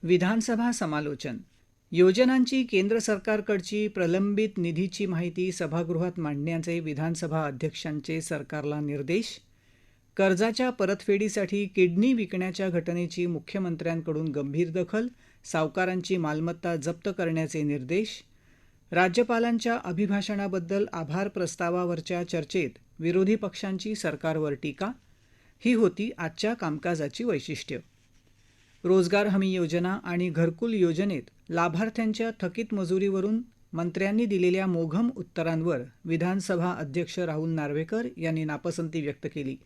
विधानसभा समालोचन. योजनांची केंद्र सरकारकडची प्रलंबित निधीची माहिती सभागृहात मांडण्याचे विधानसभा अध्यक्षांचे सरकारला निर्देश. कर्जाच्या परतफेडीसाठी किडनी विकण्याच्या घटनेची मुख्यमंत्र्यांकडून गंभीर दखल, सावकारांची मालमत्ता जप्त करण्याचे निर्देश. राज्यपालांच्या अभिभाषणाबद्दल आभार प्रस्तावावरच्या चर्चेत विरोधी पक्षांची सरकारवर टीका. ही होती आजच्या कामकाजाची वैशिष्ट्य. रोजगार हमी योजना आणि घरकुल योजनेत लाभार्थ्यांच्या थकीत मजुरीवरून मंत्र्यांनी दिलेल्या मोघम उत्तरांवर विधानसभा अध्यक्ष राहुल नार्वेकर यांनी नापसंती व्यक्त केली.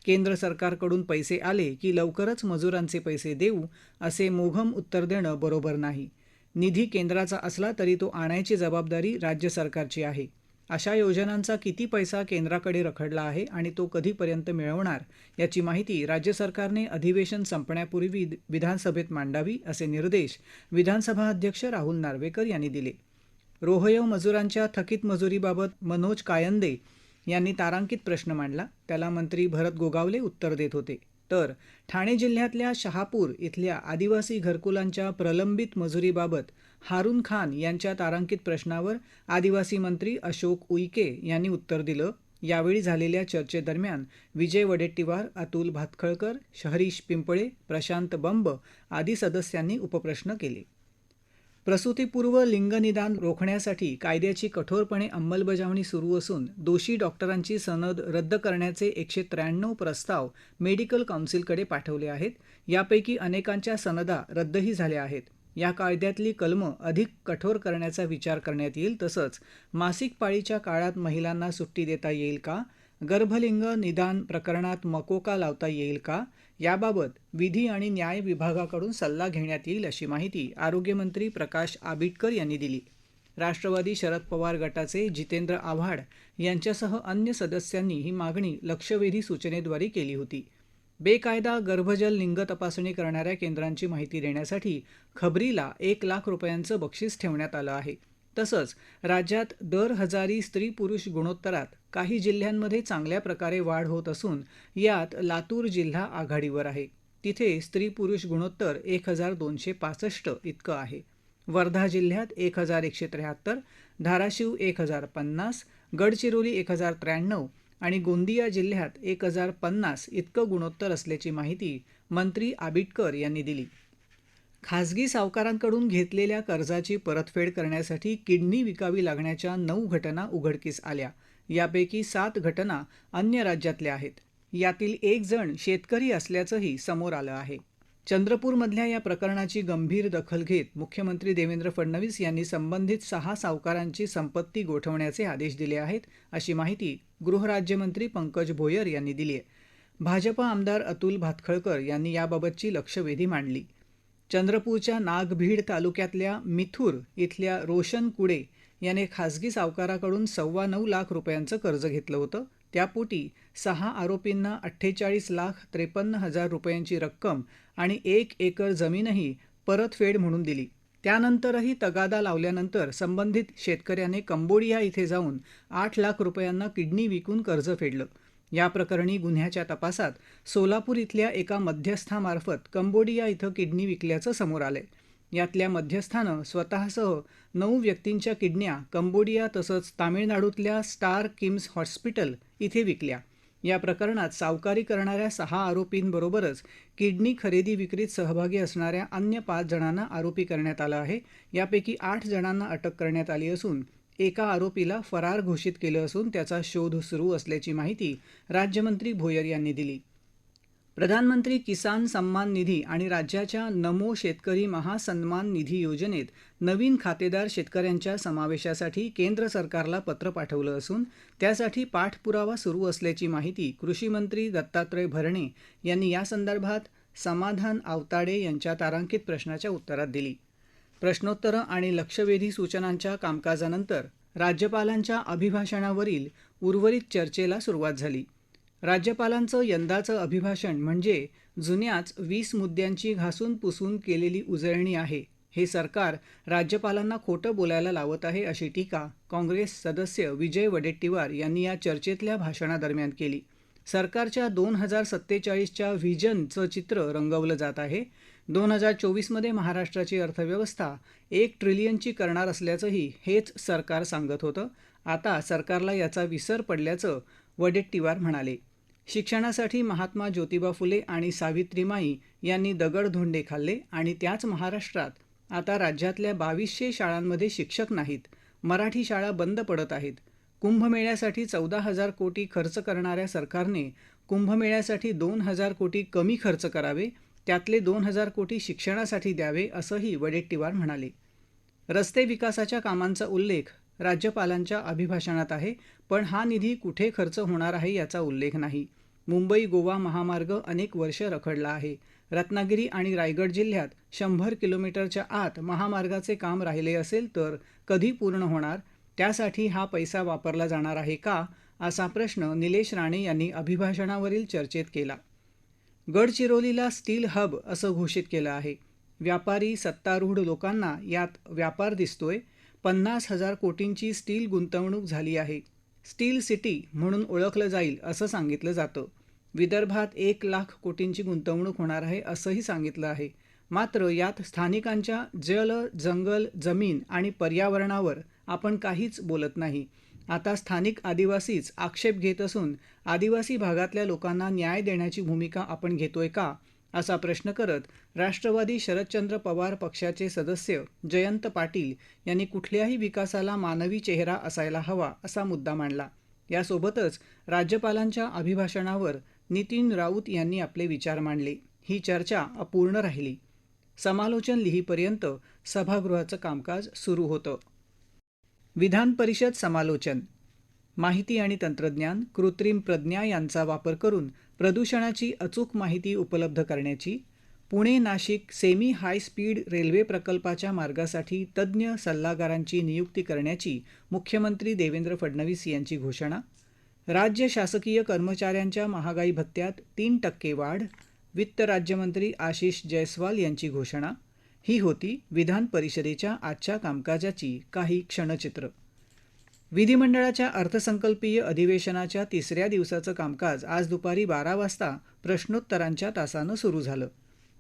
केंद्र सरकारकडून पैसे आले की लवकरच मजुरांचे पैसे देऊ असे मोघम उत्तर देणं बरोबर नाही. निधी केंद्राचा असला तरी तो आणायची जबाबदारी राज्य सरकारची आहे. अशा योजनांचा किती पैसा केंद्राकडे रखडला आहे आणि तो कधीपर्यंत मिळवणार याची माहिती राज्य सरकारने अधिवेशन संपण्यापूर्वी विधानसभेत मांडावी असे निर्देश विधानसभा अध्यक्ष राहुल नार्वेकर यांनी दिले. रोहयो मजुरांच्या थकीत मजुरीबाबत मनोज कायंदे यांनी तारांकित प्रश्न मांडला. त्याला मंत्री भरत गोगावले उत्तर देत होते. तर ठाणे जिल्ह्यातल्या शहापूर इथल्या आदिवासी घरकुलांच्या प्रलंबित मजुरीबाबत हारून खान यांच्या तारांकित प्रश्नावर आदिवासी मंत्री अशोक उईके यांनी उत्तर दिलं. यावेळी झालेल्या चर्चेदरम्यान विजय वडेट्टीवार, अतुल भातखळकर, हरीश पिंपळे, प्रशांत बंब आदी सदस्यांनी उपप्रश्न केले. प्रसूतीपूर्व लिंगनिदान रोखण्यासाठी कायद्याची कठोरपणे अंमलबजावणी सुरू असून दोषी डॉक्टरांची सनद रद्द करण्याचे 193 प्रस्ताव मेडिकल काउन्सिलकडे पाठवले आहेत. यापैकी अनेकांच्या सनदा रद्दही झाल्या आहेत. या कायद्यातली कलमं अधिक कठोर करण्याचा विचार करण्यात येईल. तसंच मासिक पाळीच्या काळात महिलांना सुट्टी देता येईल का, गर्भलिंग निदान प्रकरणात मकोका लावता येईल का, याबाबत विधी आणि न्याय विभागाकडून सल्ला घेण्यात येईल अशी माहिती आरोग्यमंत्री प्रकाश आबिटकर यांनी दिली. राष्ट्रवादी शरद पवार गटाचे जितेंद्र आव्हाड यांच्यासह अन्य सदस्यांनी ही मागणी लक्षवेधी सूचनेद्वारे केली होती. बेकायदा गर्भजल लिंग तपासणी करणाऱ्या केंद्रांची माहिती देण्यासाठी खबरीला 1 लाख रुपयांचं बक्षीस ठेवण्यात आलं आहे. तसंच राज्यात दर हजारी स्त्री पुरुष गुणोत्तरात काही जिल्ह्यांमध्ये चांगल्या प्रकारे वाढ होत असून यात लातूर जिल्हा आघाडीवर आहे. तिथे स्त्री पुरुष गुणोत्तर 1265 इतकं आहे. वर्धा जिल्ह्यात 1173, धाराशिव 1050, गडचिरोली 1093 आणि गोंदिया जिल्ह्यात 1050 इतकं गुणोत्तर असल्याची माहिती मंत्री आबिटकर यांनी दिली. खासगी सावकारांकडून घेतलेल्या कर्जाची परतफेड करण्यासाठी किडनी विकावी लागण्याच्या 9 घटना उघडकीस आल्या. यापैकी 7 घटना अन्य राज्यातल्या आहेत. यातील 1 जण शेतकरी असल्याचंही समोर आलं आहे. चंद्रपूरमधल्या या प्रकरणाची गंभीर दखल घेत मुख्यमंत्री देवेंद्र फडणवीस यांनी संबंधित 6 सावकारांची संपत्ती गोठवण्याचे आदेश दिले आहेत अशी माहिती गृहराज्यमंत्री पंकज भोयर यांनी दिली आहे. भाजप आमदार अतुल भातखळकर यांनी याबाबतची लक्षवेधी मांडली. चंद्रपूरच्या नागभीड तालुक्यातल्या मिथूर इथल्या रोशन कुडे याने खासगी सावकाराकडून 9.25 लाख रुपयांचं कर्ज घेतलं होतं. त्यापोटी 6 आरोपींना 48,53,000 रुपयांची रक्कम आणि 1 एकर जमीनही परतफेड म्हणून दिली. त्यानंतरही तगादा लावल्यानंतर संबंधित शेतकऱ्याने कंबोडिया इथे जाऊन 8 लाख रुपयांना किडनी विकून कर्ज फेडलं. या प्रकरणी गुन्ह्याच्या तपासात सोलापूर इथल्या एका मध्यस्थामार्फत कंबोडिया इथं किडनी विकल्याचं समोर आलंय. यातल्या मध्यस्थानं स्वतःसह 9 व्यक्तींच्या किडन्या कंबोडिया तसंच तामिळनाडूतल्या स्टार किम्स हॉस्पिटल इथे विकल्या. या प्रकरणात सावकारी करणाऱ्या 6 आरोपींबरोबरच किडनी खरेदी विक्रीत सहभागी असणाऱ्या अन्य 5 जणांना आरोपी करण्यात आलं आहे. यापैकी 8 जणांना अटक करण्यात आली असून एका आरोपीला फरार घोषित केलं असून त्याचा शोध सुरू असल्याची माहिती राज्यमंत्री भोयर यांनी दिली. प्रधानमंत्री किसान सन्मान निधी आणि राज्याच्या नमो शेतकरी महासन्मान निधी योजनेत नवीन खातेदार शेतकऱ्यांच्या समावेशासाठी केंद्र सरकारला पत्र पाठवलं असून त्यासाठी पाठपुरावा सुरू असल्याची माहिती कृषी मंत्री दत्तात्रय भरणे यांनी यासंदर्भात समाधान आवताडे यांच्या तारांकित प्रश्नाच्या उत्तरात दिली. प्रश्नोत्तरं आणि लक्षवेधी सूचनांच्या कामकाजानंतर राज्यपालांच्या अभिभाषणावरील उर्वरित चर्चेला सुरुवात झाली. राज्यपालांचं यंदाचं अभिभाषण म्हणजे जुन्याच 20 मुद्द्यांची घासून पुसून केलेली उजळणी आहे. हे सरकार राज्यपालांना खोटं बोलायला लावत आहे अशी टीका काँग्रेस सदस्य विजय वडेट्टीवार यांनी या चर्चेतल्या भाषणादरम्यान केली. सरकारच्या 2047च्या व्हिजनचं चित्र रंगवलं जात आहे. 2024मध्ये महाराष्ट्राची अर्थव्यवस्था 1 ट्रिलियनची करणार असल्याचंही हेच सरकार सांगत होतं. आता सरकारला याचा विसर पडल्याचं वडेट्टीवार म्हणाले. शिक्षणासाठी महात्मा ज्योतिबा फुले आणि सावित्रीमाई यांनी दगडधोंडे खाल्ले आणि त्याच महाराष्ट्रात आता राज्यातल्या 2200 शाळांमध्ये शिक्षक नाहीत. मराठी शाळा बंद पडत आहेत. कुंभमेळ्यासाठी 14,000 कोटी खर्च करणाऱ्या सरकारने कुंभमेळ्यासाठी 2,000 कोटी कमी खर्च करावे, त्यातले 2,000 कोटी शिक्षणासाठी द्यावे, असंही वडेट्टीवार म्हणाले. रस्ते विकासाच्या कामांचा उल्लेख राज्यपालांच्या अभिभाषणात आहे, पण हा निधी कुठे खर्च होणार आहे याचा उल्लेख नाही. मुंबई गोवा महामार्ग अनेक वर्ष रखडला आहे. रत्नागिरी आणि रायगड जिल्ह्यात 100 किलोमीटरच्या आत महामार्गाचे काम राहिले असेल तर कधी पूर्ण होणार, त्यासाठी हा पैसा वापरला जाणार आहे का, असा प्रश्न निलेश राणे यांनी अभिभाषणावरील चर्चेत केला. गडचिरोलीला स्टील हब असं घोषित केलं आहे. व्यापारी सत्तारूढ लोकांना यात व्यापार दिसतोय. 50,000 कोटींची स्टील गुंतवणूक झाली आहे. स्टील सिटी म्हणून ओळखलं जाईल असं सांगितलं जातं. विदर्भात 1,00,000 कोटींची गुंतवणूक होणार आहे असंही सांगितलं आहे. मात्र यात स्थानिकांच्या जल, जंगल, जमीन आणि पर्यावरणावर आपण काहीच बोलत नाही. आता स्थानिक आदिवासीच आक्षेप घेत असून आदिवासी भागातल्या लोकांना न्याय देण्याची भूमिका आपण घेतोय का, असा प्रश्न करत राष्ट्रवादी शरदचंद्र पवार पक्षाचे सदस्य जयंत पाटील यांनी कुठल्याही विकासाला मानवी चेहरा असायला हवा असा मुद्दा मांडला. यासोबतच राज्यपालांच्या अभिभाषणावर नितीन राऊत यांनी आपले विचार मांडले. ही चर्चा अपूर्ण राहिली. समालोचन लिहीपर्यंत सभागृहाचं कामकाज सुरू होतं. विधान परिषद समालोचन. माहिती आणि तंत्रज्ञान, कृत्रिम प्रज्ञा यांचा वापर करून प्रदूषणाची अचूक माहिती उपलब्ध करण्याची, Pune Nashik semi high speed railway प्रकल्पाच्या मार्गासाठी तज्ज्ञ सल्लागारांची नियुक्ती करण्याची मुख्यमंत्री देवेंद्र फडणवीस यांची घोषणा. राज्य शासकीय कर्मचाऱ्यांच्या महागाई भत्त्यात 3% वाढ, वित्त राज्यमंत्री आशिष जयस्वाल यांची घोषणा. ही होती विधान परिषदेच्या आजच्या कामकाजाची काही क्षणचित्र. विधिमंडळाच्या अर्थसंकल्पीय अधिवेशनाच्या 3ऱ्या दिवसाचं कामकाज आज दुपारी 12 वाजता प्रश्नोत्तरांच्या तासानं सुरू झालं.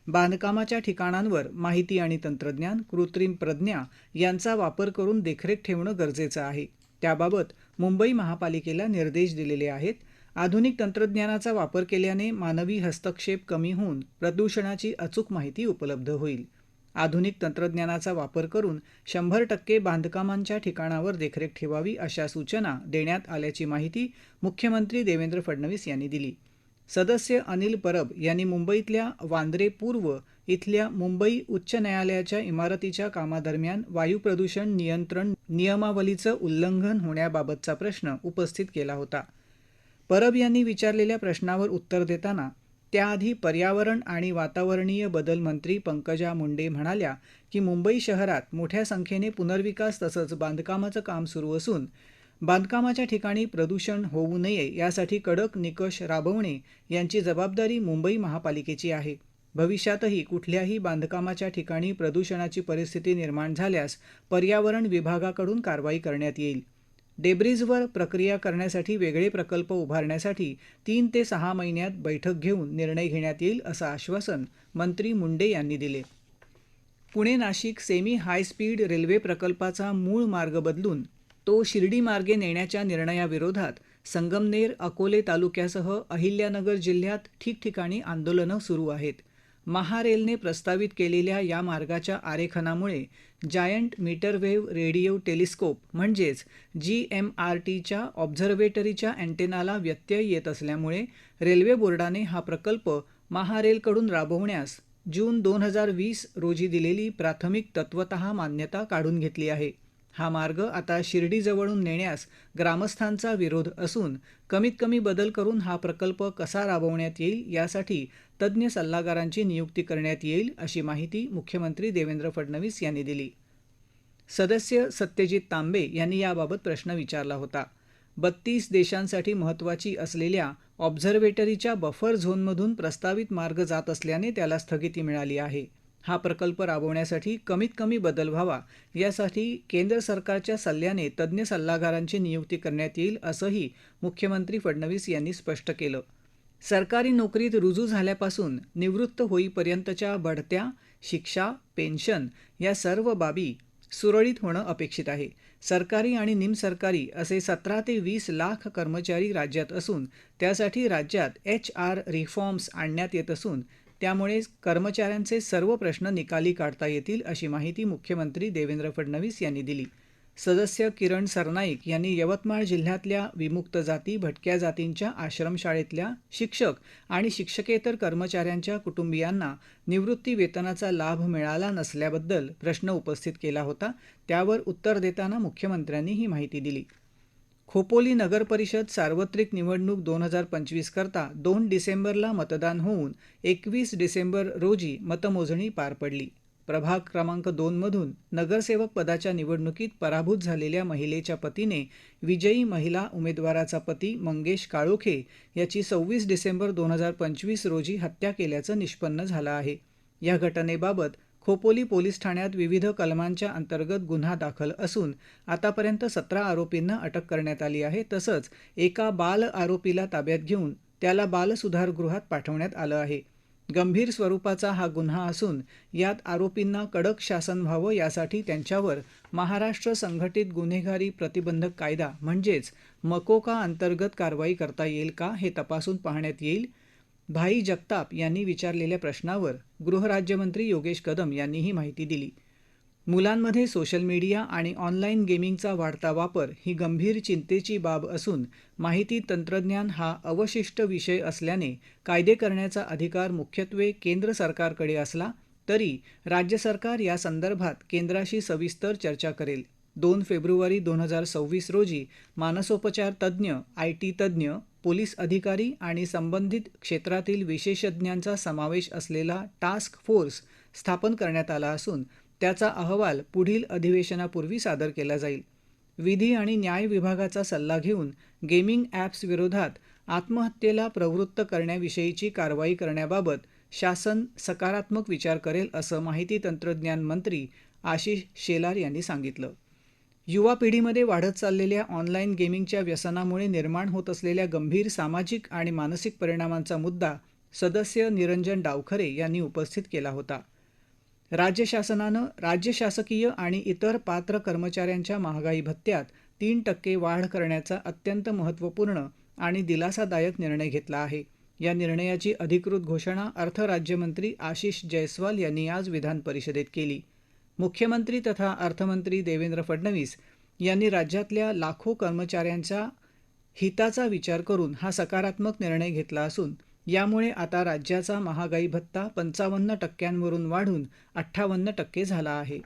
बांधकामाच्या ठिकाणांवर माहिती आणि तंत्रज्ञान, कृत्रिम प्रज्ञा यांचा वापर करून देखरेख ठेवणं गरजेचं आहे. त्याबाबत मुंबई महापालिकेला निर्देश दिलेले आहेत. आधुनिक तंत्रज्ञानाचा वापर केल्याने मानवी हस्तक्षेप कमी होऊन प्रदूषणाची अचूक माहिती उपलब्ध होईल. आधुनिक तंत्रज्ञानाचा वापर करून 100% बांधकामांच्या ठिकाणावर देखरेख ठेवावी अशा सूचना देण्यात आल्याची माहिती मुख्यमंत्री देवेंद्र फडणवीस यांनी दिली. सदस्य अनिल परब यांनी मुंबईतल्या वांद्रे पूर्व इथल्या मुंबई उच्च न्यायालयाच्या इमारतीच्या कामादरम्यान वायू प्रदूषण नियंत्रण नियमावलीचं उल्लंघन होण्याबाबतचा प्रश्न उपस्थित केला होता. परब यांनी विचारलेल्या प्रश्नावर उत्तर देताना त्याआधी पर्यावरण आणि वातावरणीय बदल मंत्री पंकजा मुंडे म्हणाल्या की मुंबई शहरात मोठ्या संख्येने पुनर्विकास तसंच बांधकामाचं काम सुरू असून बांधकामाच्या ठिकाणी प्रदूषण होऊ नये यासाठी कडक निकष राबवणे यांची जबाबदारी मुंबई महापालिकेची आहे. भविष्यातही कुठल्याही बांधकामाच्या ठिकाणी प्रदूषणाची परिस्थिती निर्माण झाल्यास पर्यावरण विभागाकडून कारवाई करण्यात येईल. डेब्रिजवर प्रक्रिया करण्यासाठी वेगळे प्रकल्प उभारण्यासाठी 3 ते 6 महिन्यात बैठक घेऊन निर्णय घेण्यात येईल असं आश्वासन मंत्री मुंडे यांनी दिले. Pune Nashik semi high speed railway प्रकल्पाचा मूळ मार्ग बदलून तो शिर्डी मार्गे नेण्याच्या निर्णयाविरोधात संगमनेर, अकोले तालुक्यासह अहिल्यानगर जिल्ह्यात ठिकठिकाणी आंदोलनं सुरू आहेत. महारेलने प्रस्तावित केलेल्या या मार्गाच्या आरेखनामुळे जायंट मीटरवेव्ह रेडिओ टेलिस्कोप म्हणजेच GMRTच्या ऑब्झर्वेटरीच्या अँटेनाला व्यत्यय येत असल्यामुळे रेल्वे बोर्डाने हा प्रकल्प महारेलकडून राबवण्यास जून 2020 रोजी दिलेली प्राथमिक तत्त्वतः मान्यता काढून घेतली आहे. हा मार्ग आता शिर्डीजवळून नेण्यास ग्रामस्थांचा विरोध असून कमीत कमी बदल करून हा प्रकल्प कसा राबवण्यात येईल यासाठी तज्ज्ञ सल्लागारांची नियुक्ती करण्यात येईल अशी माहिती मुख्यमंत्री देवेंद्र फडणवीस यांनी दिली. सदस्य सत्यजित तांबे यांनी याबाबत प्रश्न विचारला होता. 32 देशांसाठी महत्त्वाची असलेल्या ऑब्झर्वेटरीच्या बफर झोनमधून प्रस्तावित मार्ग जात असल्याने त्याला स्थगिती मिळाली आहे. हा प्रकल्प राबवण्यासाठी कमीत कमी बदल व्हावा यासाठी केंद्र सरकारच्या सल्ल्याने तज्ज्ञ सल्लागारांची नियुक्ती करण्यात येईल असंही मुख्यमंत्री फडणवीस यांनी स्पष्ट केलं. सरकारी नोकरीत रुजू झाल्यापासून निवृत्त होईपर्यंतच्या बढत्या, शिक्षा, पेन्शन या सर्व बाबी सुरळीत होणं अपेक्षित आहे. सरकारी आणि निमसरकारी असे 17 ते 20 लाख कर्मचारी राज्यात असून त्यासाठी राज्यात HR रिफॉर्म्स आणण्यात येत असून त्यामुळे कर्मचाऱ्यांचे सर्व प्रश्न निकाली काढता येतील अशी माहिती मुख्यमंत्री देवेंद्र फडणवीस यांनी दिली. सदस्य किरण सरनाईक यांनी यवतमाळ जिल्ह्यातल्या विमुक्त जाती, भटक्या जातींच्या आश्रमशाळेतल्या शिक्षक आणि शिक्षकेतर कर्मचाऱ्यांच्या कुटुंबियांना निवृत्ती वेतनाचा लाभ मिळाला नसल्याबद्दल प्रश्न उपस्थित केला होता. त्यावर उत्तर देताना मुख्यमंत्र्यांनी ही माहिती दिली. खोपोली नगर परिषद सार्वत्रिक निवडणूक 2025 करता 2 डिसेंबरला मतदान होऊन 21 डिसेंबर रोजी मतमोजणी पार पडली. प्रभाग क्रमांक 2 मधून नगरसेवक पदाच्या निवडणुकीत पराभूत झालेल्या महिलेच्या पतीने विजयी महिला उमेदवाराचा पती मंगेश काळोखे याची 26 डिसेंबर 2025 रोजी हत्या केल्याचं निष्पन्न झालं आहे. या घटनेबाबत खोपोली पोलीस ठाण्यात विविध कलमांच्या अंतर्गत गुन्हा दाखल असून आतापर्यंत 17 आरोपींना अटक करण्यात आली आहे. तसंच एका बाल आरोपीला ताब्यात घेऊन त्याला बालसुधारगृहात पाठवण्यात आलं आहे. गंभीर स्वरूपाचा हा गुन्हा असून यात आरोपींना कडक शासन व्हावं यासाठी त्यांच्यावर महाराष्ट्र संघटित गुन्हेगारी प्रतिबंधक कायदा म्हणजेच मकोका अंतर्गत कारवाई करता येईल का हे तपासून पाहण्यात येईल. भाई जगताप यांनी विचारलेल्या प्रश्नावर गृहराज्यमंत्री योगेश कदम यांनी ही माहिती दिली. मुलांमध्ये सोशल मीडिया आणि ऑनलाईन गेमिंगचा वाढता वापर ही गंभीर चिंतेची बाब असून माहिती तंत्रज्ञान हा अवशिष्ट विषय असल्याने कायदे करण्याचा अधिकार मुख्यत्वे केंद्र सरकारकडे असला तरी राज्य सरकार या संदर्भात केंद्राशी सविस्तर चर्चा करेल. 2 फेब्रुवारी 2026 रोजी मानसोपचार तज्ज्ञ, IT तज्ज्ञ, पोलीस अधिकारी आणि संबंधित क्षेत्रातील विशेषज्ञांचा समावेश असलेला टास्क फोर्स स्थापन करण्यात आला असून त्याचा अहवाल पुढील अधिवेशनापूर्वी सादर केला जाईल. विधी आणि न्याय विभागाचा सल्ला घेऊन गेमिंग ॲप्स विरोधात आत्महत्येला प्रवृत्त करण्याविषयीची कारवाई करण्याबाबत शासन सकारात्मक विचार करेल असं माहिती तंत्रज्ञान मंत्री आशिष शेलार यांनी सांगितलं. युवा पिढीमध्ये वाढत चाललेल्या ऑनलाईन गेमिंगच्या व्यसनामुळे निर्माण होत असलेल्या गंभीर सामाजिक आणि मानसिक परिणामांचा मुद्दा सदस्य निरंजन डावखरे यांनी उपस्थित केला होता. राज्य शासनानं राज्य शासकीय आणि इतर पात्र कर्मचाऱ्यांच्या महागाई भत्त्यात 3% वाढ करण्याचा अत्यंत महत्त्वपूर्ण आणि दिलासादायक निर्णय घेतला आहे. या निर्णयाची अधिकृत घोषणा अर्थ राज्यमंत्री आशिष जयस्वाल यांनी आज विधान परिषदेत केली. मुख्यमंत्री तथा अर्थमंत्री देवेंद्र फडणवीस यांनी राज्यातल्या लाखो कर्मचाऱ्यांच्या हिताचा विचार करून हा सकारात्मक निर्णय घेतला असून यामुळे आता राज्याचा महागाई भत्ता 55% वरून वाढून 58% झाला आहे.